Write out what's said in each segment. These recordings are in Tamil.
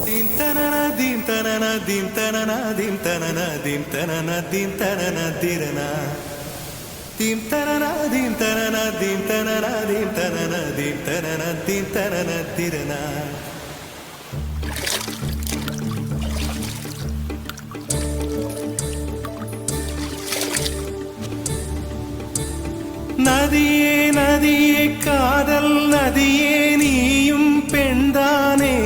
Dim tanana dim tanana dim tanana dim tanana dim tanana dim tanana dirana. Dim tanana dim tanana dim tanana dim tanana dim tanana dim tanana dirana. நதியே நதியே காதல் நதியே நீயும் பெண்தானே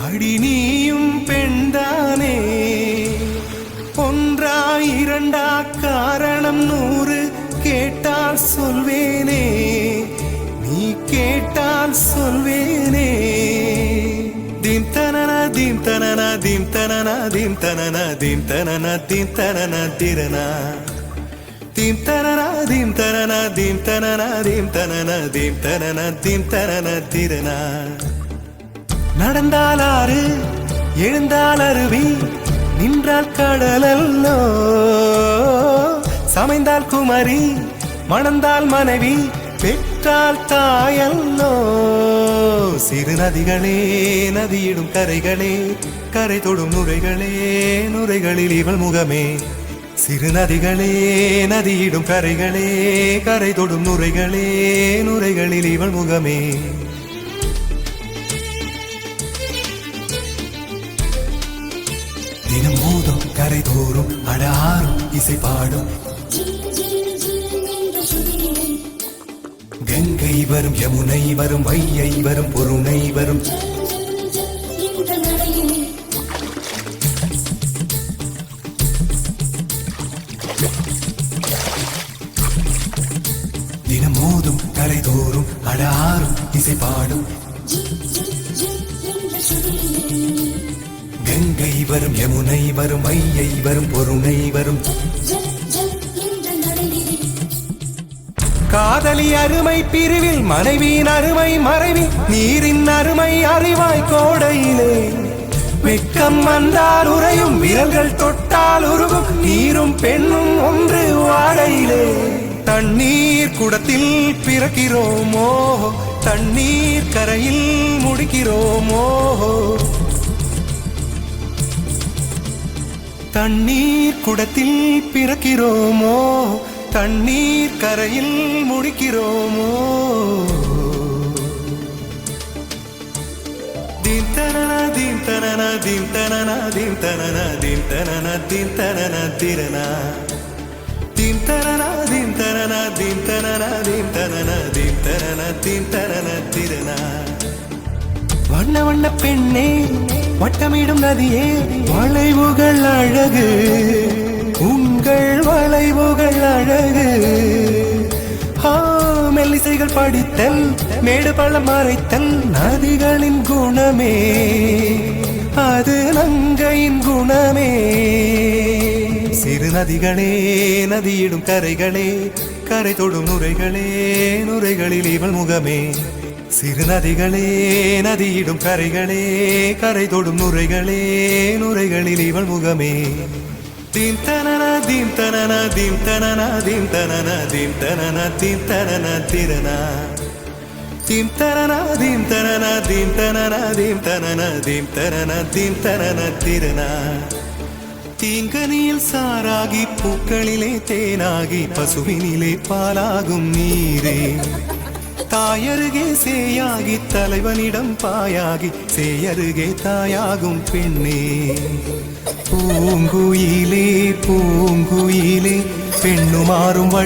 அடி நீயும் பெண்தானே ஒன்றா இரண்டா காரணம் 100 கேட்டால் சொல்வேனே நீ கேட்டால் சொல்வேனே dim tanana dim tanana dim tanana dim tanana dim tanana dim tanana dirana dim tanana dim tanana dim tanana dim tanana dim tanana dim tanana dirana நடந்தால் ஆறு எழுந்தால் அருவி நின்றால் கடலல்லோ சமைந்தால் குமரி மணந்தால் மனைவி பெற்றால் தாயல்லோ சிறு நதிகளே நதியிடும் கரைகளே கரை தொடும் நுரைகளே நுரைகளில் இவள் முகமே சிறு நதிகளே நதியிடும் கரைகளே கரை தொடும் நுரைகளே நுரைகளில் இவள் முகமே தினம் மோதும் கரை தோறும் அடாரும் இசை பாடும் கங்கை வரும் யமுனை வரும் வையை வரும் பொருணை வரும் தினம் மோதும் கரை தோறும் அடாரும் இசை பாடும் கங்கை வரும் யமுனை வரும் வையை வரும் பொருணை வரும் காதலி அருமை பிரிவில் மனைவியின் அருமை மறைவில் நீரின் அருமை அறிவாய் கோடையிலே வெட்கம் வந்தால் உறையும் விரல்கள் தொட்டால் உருகும் நீரும் பெண்ணும் ஒன்று வாடையிலே தண்ணீர் குடத்தில் பிறக்கிறோமோ தண்ணீர் கரையில் முடிக்கிறோமோ தண்ணீர் குடத்தில் பிறக்கிறோமோ தண்ணீர் கரையில் முடிக்கிறோமோ dim tanana dim tanana dim tanana dim tanana dim tanana dim tanana dirana dim tanana dim tanana dim tanana dim tanana dim tanana dim tanana dirana வண்ண வண்ண பெண்ணே வட்டமிடும் நதியே வளைவுகள் அழகு உங்கள் வளைவுகள் அழகு மெல்லிசைகள் படித்தல் மேடு பள்ளம் மறைத்தல் நதிகளின் குணமே அது நங்கையின் குணமே சிறு நதிகளே நதியிடும் கரைகளே கரை தொடும் நுரைகளே நுரைகளில் இவள் முகமே சிறு நதிகளே நதியிடும் கரைகளே கரை தொடும் நுரைகளே நுரைகளில் இவள் முகமே dim tanana dim tanana dim tanana dim tanana dim tanana dim tanana dirana dim tanana dim tanana dim tanana dim tanana dim tanana dim tanana dirana தீங்கனியில் சாராகி பூக்களிலே தேனாகி பசுவினிலே பாலாகும் நீரே தாயருகே சேயாகி தலைவனிடம் பாயாகி சேயருகே தாயாகும் பெண்ணே பூங்குயிலே பூங்குயிலே பெண்ணுமாறும் வழி